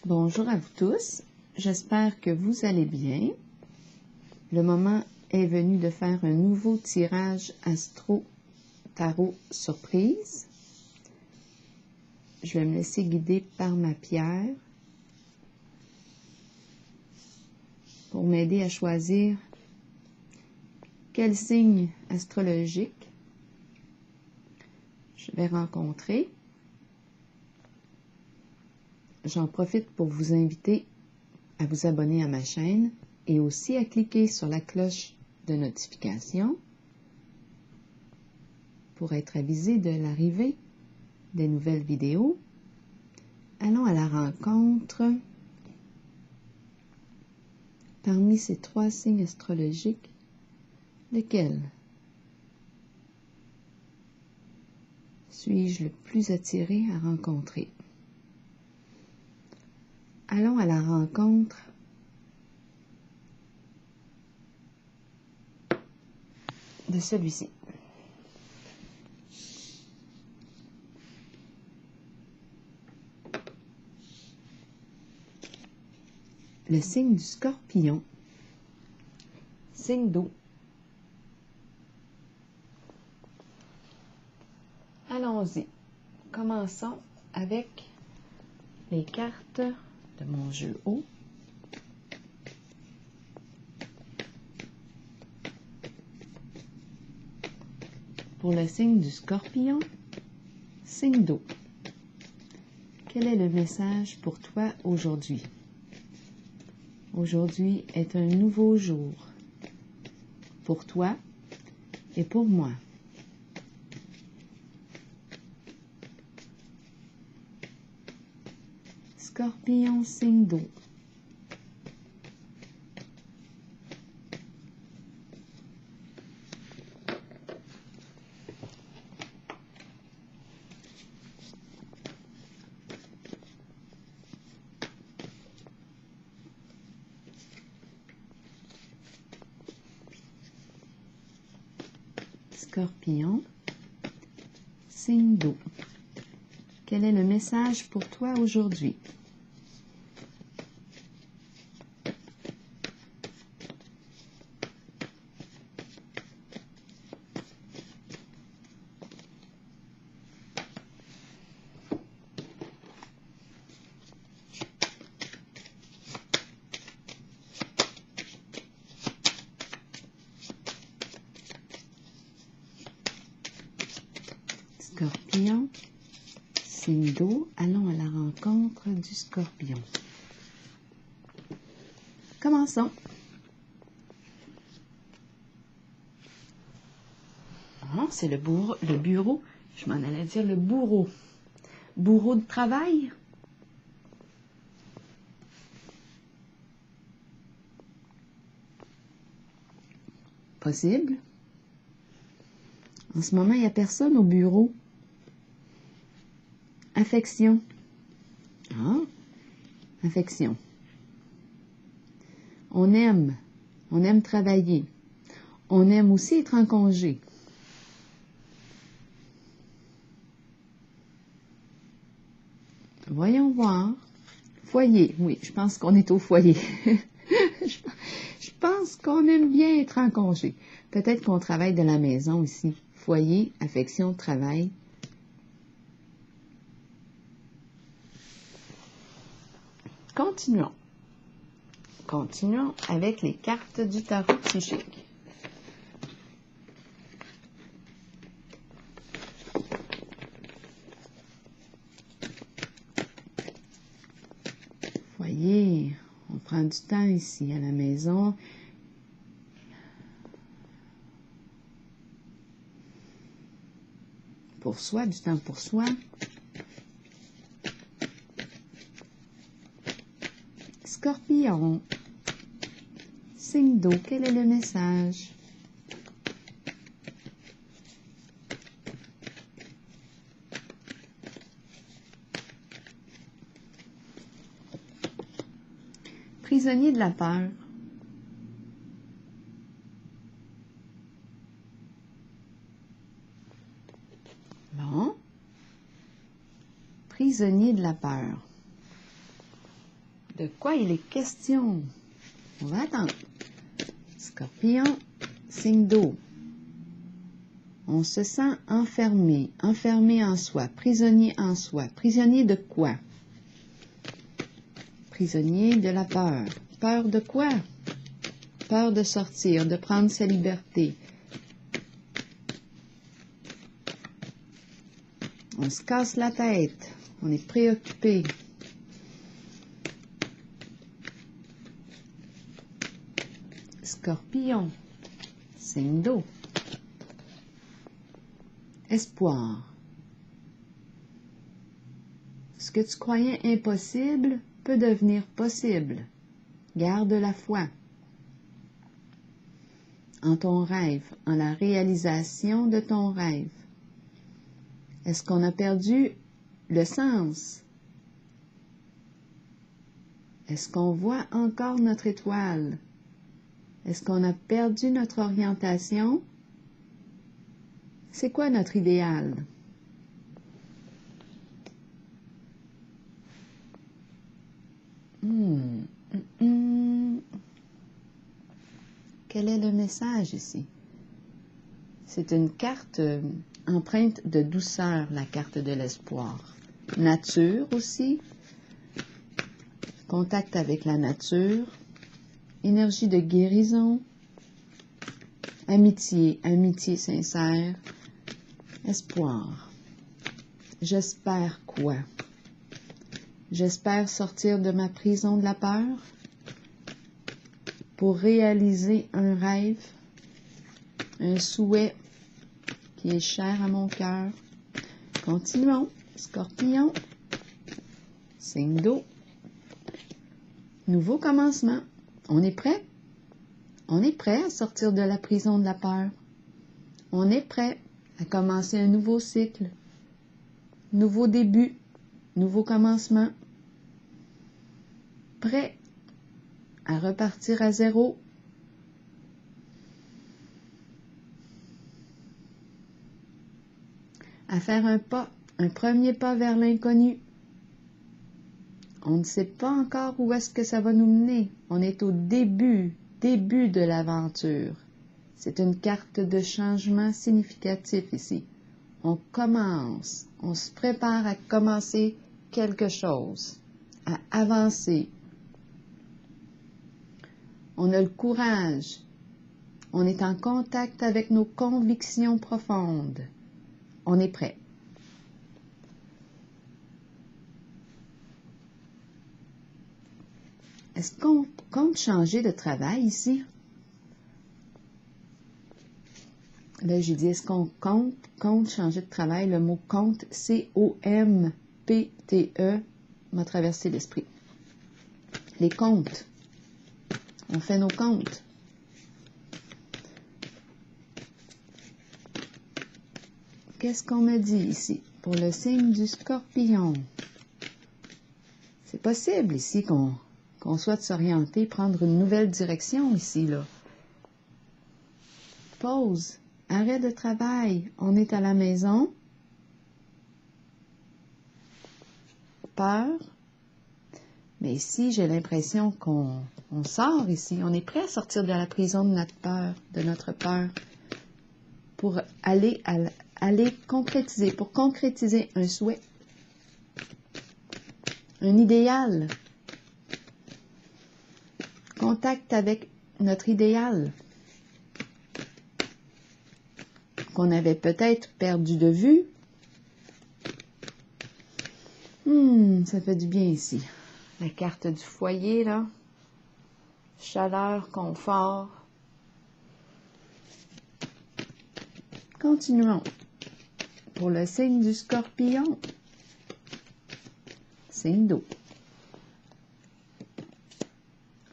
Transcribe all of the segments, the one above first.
Bonjour à vous tous, j'espère que vous allez bien. Le moment est venu de faire un nouveau tirage Astro Tarot Surprise. Je vais me laisser guider par ma pierre pour m'aider à choisir quel signe astrologique je vais rencontrer. J'en profite pour vous inviter à vous abonner à ma chaîne et aussi à cliquer sur la cloche de notification pour être avisé de l'arrivée des nouvelles vidéos. Allons à la rencontre. Parmi ces 3 signes astrologiques, lequel suis-je le plus attiré à rencontrer? Allons à la rencontre de celui-ci. Le signe du Scorpion, signe d'eau. Allons-y. Commençons avec les cartes de mon jeu eau. Pour le signe du Scorpion, signe d'eau. Quel est le message pour toi aujourd'hui? Aujourd'hui est un nouveau jour pour toi et pour moi. Scorpion, signe d'eau. Scorpion, signe d'eau. Quel est le message pour toi aujourd'hui? Scorpion, signe d'eau, allons à la rencontre du Scorpion. Commençons. Ah, c'est le bureau, je m'en allais dire le bourreau. Bourreau de travail? Possible. En ce moment, il n'y a personne au bureau. Affection. Ah, affection. On aime travailler. On aime aussi être en congé. Voyons voir. Foyer, oui, je pense qu'on est au foyer. Je pense qu'on aime bien être en congé. Peut-être qu'on travaille de la maison aussi. Foyer, affection, travail. Continuons. Continuons avec les cartes du tarot psychique. Voyez, on prend du temps ici à la maison. Pour soi, du temps pour soi. Scorpion, signe d'eau, quel est le message? Prisonnier de la peur. Bon. Prisonnier de la peur. De quoi il est question? On va attendre. Scorpion, signe d'eau. On se sent enfermé, enfermé en soi, prisonnier en soi. Prisonnier de quoi? Prisonnier de la peur. Peur de quoi? Peur de sortir, de prendre sa liberté. On se casse la tête, on est préoccupé. Scorpion, signe d'eau. Espoir. Ce que tu croyais impossible peut devenir possible. Garde la foi en ton rêve, en la réalisation de ton rêve. Est-ce qu'on a perdu le sens? Est-ce qu'on voit encore notre étoile? Est-ce qu'on a perdu notre orientation? C'est quoi notre idéal? Quel est le message ici? C'est une carte empreinte de douceur, la carte de l'espoir. Nature aussi. Contact avec la nature. Énergie de guérison. Amitié, amitié sincère. Espoir. J'espère quoi? J'espère sortir de ma prison de la peur pour réaliser un rêve, un souhait qui est cher à mon cœur. Continuons. Scorpion, signe d'eau. Nouveau commencement. On est prêt? On est prêt à sortir de la prison de la peur. On est prêt à commencer un nouveau cycle. Nouveau début. Nouveau commencement. Prêt à repartir à zéro. À faire un premier pas vers l'inconnu. On ne sait pas encore où est-ce que ça va nous mener. On est au début de l'aventure. C'est une carte de changement significatif ici. On commence, on se prépare à commencer quelque chose, à avancer. On a le courage. On est en contact avec nos convictions profondes. On est prêt. Est-ce qu'on compte changer de travail ici? Là, j'ai dit, est-ce qu'on compte changer de travail? Le mot compte, C-O-M-P-T-E, m'a traversé l'esprit. Les comptes. On fait nos comptes. Qu'est-ce qu'on me dit ici? Pour le signe du Scorpion. C'est possible ici qu'on souhaite s'orienter, prendre une nouvelle direction ici, là. Pause. Arrêt de travail. On est à la maison. Peur. Mais ici, j'ai l'impression qu'on sort ici. On est prêt à sortir de la prison de notre peur, pour aller concrétiser, pour concrétiser un souhait, un idéal. Contact avec notre idéal qu'on avait peut-être perdu de vue. Ça fait du bien ici. La carte du foyer, là. Chaleur, confort. Continuons. Pour le signe du Scorpion, signe d'eau.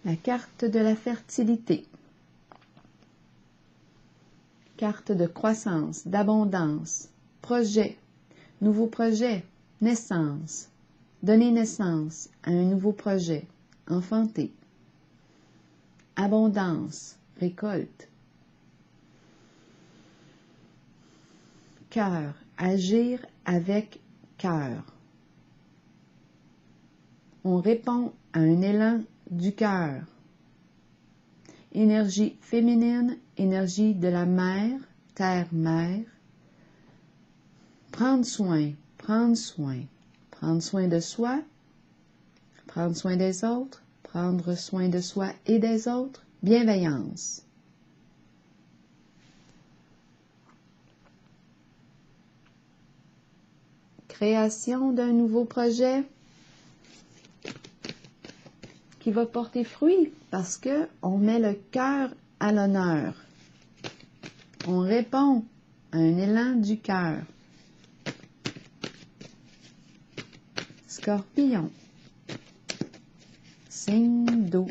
La carte de la fertilité. Carte de croissance, d'abondance, projet, nouveau projet, naissance. Donner naissance à un nouveau projet, enfanter. Abondance, récolte. Cœur, agir avec cœur. On répond à un élan du cœur. Énergie féminine, énergie de la mère, terre-mère. Prendre soin, prendre soin. Prendre soin de soi, prendre soin des autres, prendre soin de soi et des autres. Bienveillance. Création d'un nouveau projet qui va porter fruit parce que on met le cœur à l'honneur. On répond à un élan du cœur. Scorpion. Signe d'eau.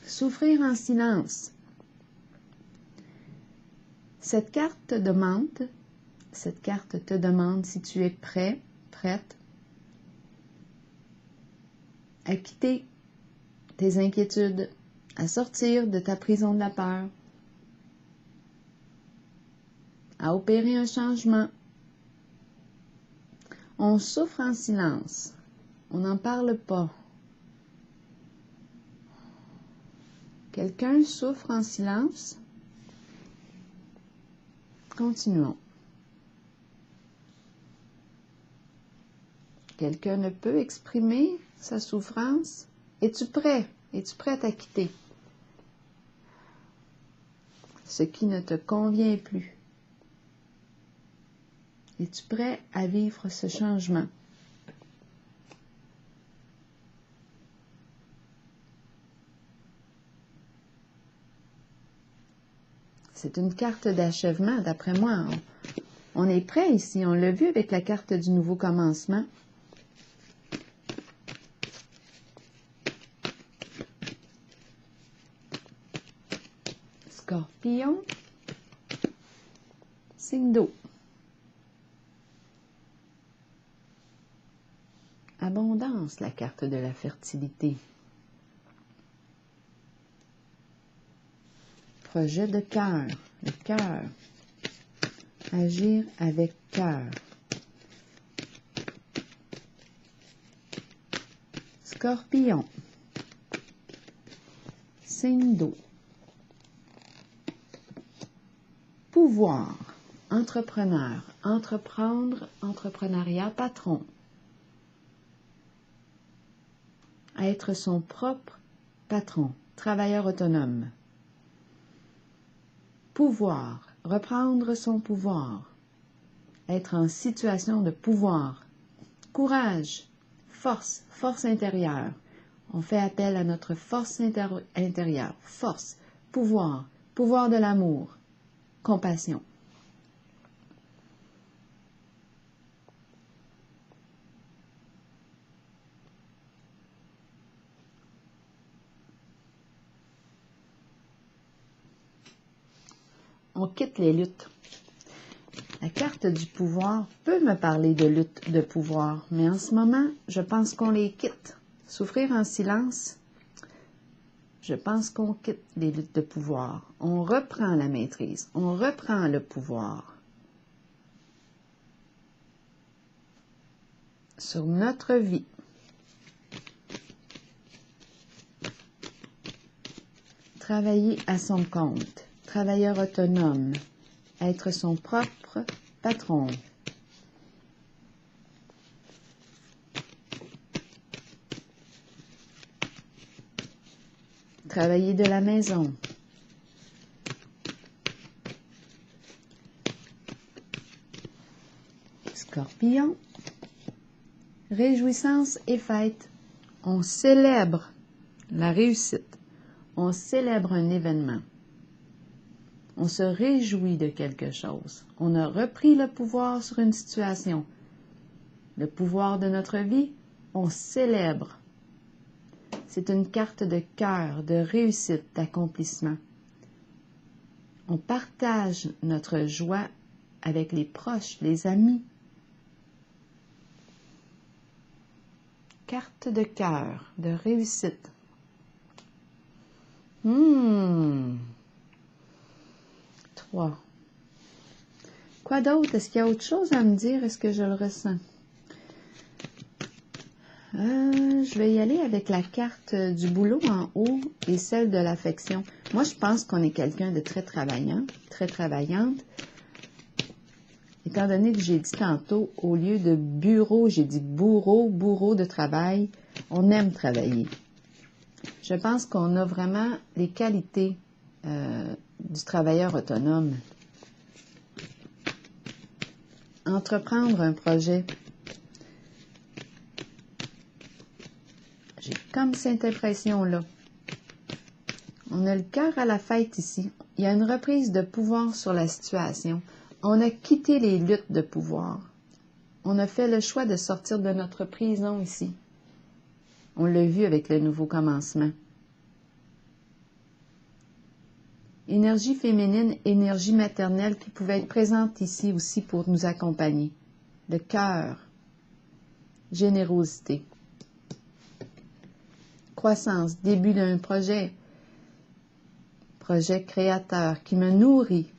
Souffrir en silence. Cette carte te demande si tu es prêt, prête à quitter tes inquiétudes, à sortir de ta prison de la peur, à opérer un changement. On souffre en silence. On n'en parle pas. Quelqu'un souffre en silence? Continuons. Quelqu'un ne peut exprimer sa souffrance? Es-tu prêt? Es-tu prête à quitter ce qui ne te convient plus? Es-tu prêt à vivre ce changement? C'est une carte d'achèvement, d'après moi. On est prêt ici, on l'a vu avec la carte du nouveau commencement. Scorpion, signe d'eau. Abondance, la carte de la fertilité. Projet de cœur, le cœur. Agir avec cœur. Scorpion, signe d'eau. Pouvoir, entrepreneur, entreprendre, entrepreneuriat, patron. Être son propre patron, travailleur autonome. Pouvoir, reprendre son pouvoir. Être en situation de pouvoir. Courage, force, force intérieure. On fait appel à notre force intérieure. Force, pouvoir, pouvoir de l'amour. Compassion. On quitte les luttes. La carte du pouvoir peut me parler de lutte de pouvoir, mais en ce moment, je pense qu'on les quitte. Souffrir en silence, je pense qu'on quitte les luttes de pouvoir. On reprend la maîtrise, on reprend le pouvoir sur notre vie. Travailler à son compte, travailleur autonome, être son propre patron. Travailler de la maison. Scorpion. Réjouissance et fête. On célèbre la réussite. On célèbre un événement. On se réjouit de quelque chose. On a repris le pouvoir sur une situation. Le pouvoir de notre vie, on célèbre. C'est une carte de cœur, de réussite, d'accomplissement. On partage notre joie avec les proches, les amis. Carte de cœur, de réussite. 3. Quoi d'autre? Est-ce qu'il y a autre chose à me dire? Est-ce que je le ressens? Je vais y aller avec la carte du boulot en haut et celle de l'affection. Moi, je pense qu'on est quelqu'un de très travaillant, très travaillante. Étant donné que j'ai dit tantôt, au lieu de bureau, j'ai dit bourreau de travail. On aime travailler. Je pense qu'on a vraiment les qualités du travailleur autonome. Entreprendre un projet. J'ai comme cette impression-là. On a le cœur à la fête ici. Il y a une reprise de pouvoir sur la situation. On a quitté les luttes de pouvoir. On a fait le choix de sortir de notre prison ici. On l'a vu avec le nouveau commencement. Énergie féminine, énergie maternelle qui pouvait être présente ici aussi pour nous accompagner. Le cœur, générosité, croissance, début d'un projet créateur qui me nourrit,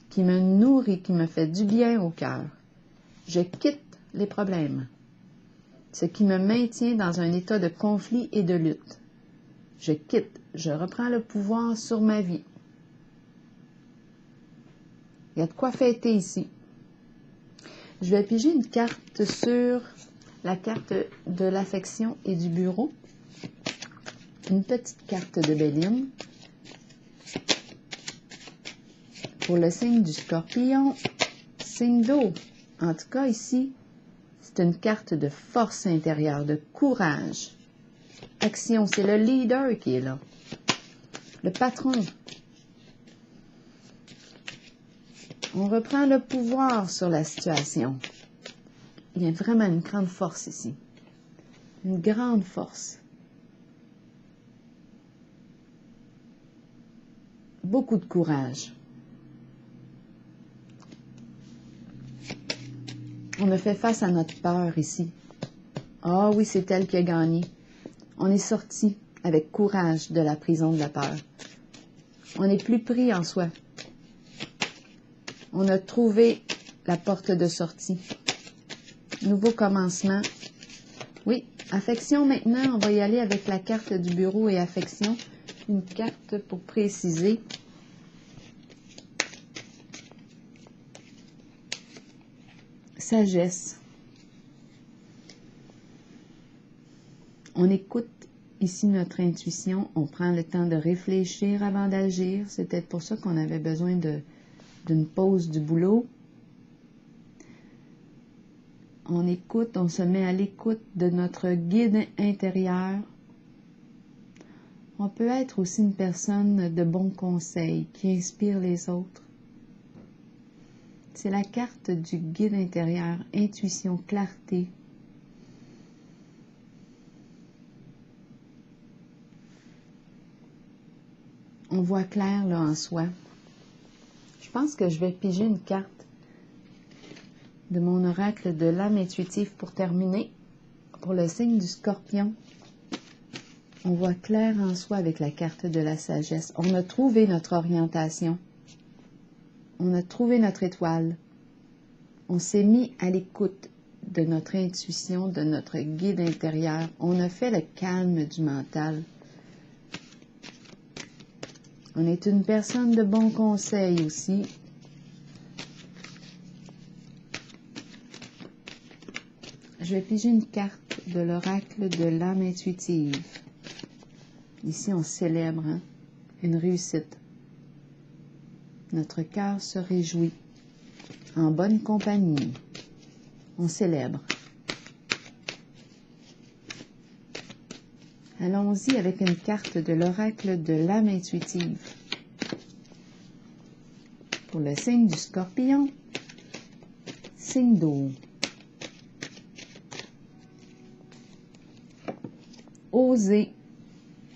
qui me fait du bien au cœur. Je quitte les problèmes, ce qui me maintient dans un état de conflit et de lutte. Je quitte, je reprends le pouvoir sur ma vie. Il y a de quoi fêter ici. Je vais piger une carte sur la carte de l'affection et du bureau. Une petite carte de Béline. Pour le signe du Scorpion, signe d'eau. En tout cas, ici, c'est une carte de force intérieure, de courage. Action, c'est le leader qui est là. Le patron. On reprend le pouvoir sur la situation. Il y a vraiment une grande force ici. Une grande force. Beaucoup de courage. On a fait face à notre peur ici. Ah oui, c'est elle qui a gagné. On est sorti avec courage de la prison de la peur. On n'est plus pris en soi. On a trouvé la porte de sortie. Nouveau commencement. Oui, affection maintenant. On va y aller avec la carte du bureau et affection. Une carte pour préciser. Sagesse. On écoute ici notre intuition. On prend le temps de réfléchir avant d'agir. C'est peut-être pour ça qu'on avait besoin d'une pause du boulot. On écoute, on se met à l'écoute de notre guide intérieur. On peut être aussi une personne de bons conseils qui inspire les autres. C'est la carte du guide intérieur, intuition, clarté. On voit clair là en soi. Je pense que je vais piger une carte de mon oracle de l'âme intuitive pour terminer. Pour le signe du Scorpion, on voit clair en soi avec la carte de la sagesse. On a trouvé notre orientation. On a trouvé notre étoile. On s'est mis à l'écoute de notre intuition, de notre guide intérieur. On a fait le calme du mental. On est une personne de bons conseils aussi. Je vais piger une carte de l'oracle de l'âme intuitive. Ici, on célèbre une réussite. Notre cœur se réjouit. En bonne compagnie. On célèbre. Allons-y avec une carte de l'oracle de l'âme intuitive. Pour le signe du Scorpion, signe d'eau. Oser,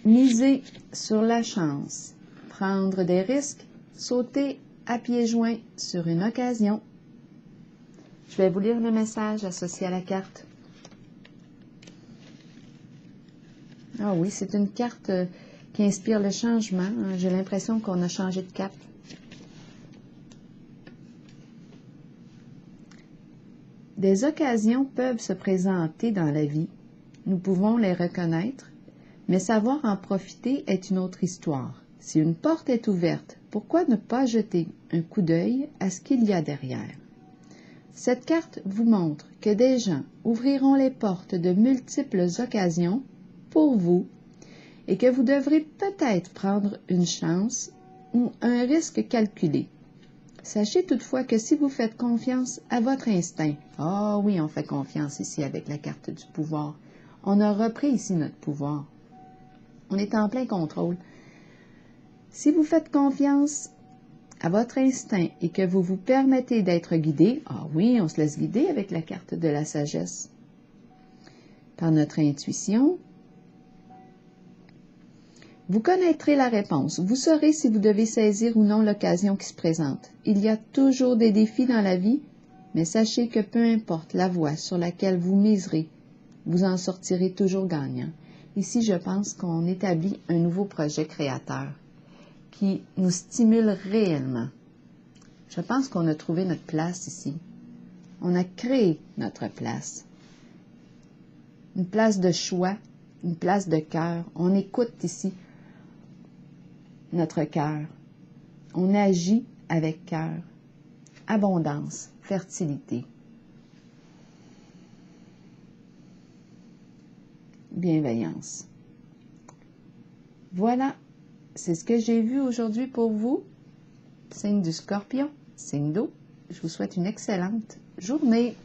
miser sur la chance, prendre des risques, sauter à pieds joints sur une occasion. Je vais vous lire le message associé à la carte. Ah oui, c'est une carte qui inspire le changement. J'ai l'impression qu'on a changé de cap. Des occasions peuvent se présenter dans la vie. Nous pouvons les reconnaître, mais savoir en profiter est une autre histoire. Si une porte est ouverte, pourquoi ne pas jeter un coup d'œil à ce qu'il y a derrière? Cette carte vous montre que des gens ouvriront les portes de multiples occasions pour vous et que vous devrez peut-être prendre une chance ou un risque calculé. Sachez toutefois que si vous faites confiance à votre instinct, ah oui, on fait confiance ici avec la carte du pouvoir, on a repris ici notre pouvoir. On est en plein contrôle. Si vous faites confiance à votre instinct et que vous vous permettez d'être guidé, ah oui, on se laisse guider avec la carte de la sagesse. Par notre intuition, vous connaîtrez la réponse. Vous saurez si vous devez saisir ou non l'occasion qui se présente. Il y a toujours des défis dans la vie, mais sachez que peu importe la voie sur laquelle vous miserez, vous en sortirez toujours gagnant. Ici, je pense qu'on établit un nouveau projet créateur qui nous stimule réellement. Je pense qu'on a trouvé notre place ici. On a créé notre place. Une place de choix, une place de cœur. On écoute ici notre cœur. On agit avec cœur. Abondance, fertilité. Bienveillance. Voilà, c'est ce que j'ai vu aujourd'hui pour vous. Signe du Scorpion, signe d'eau. Je vous souhaite une excellente journée.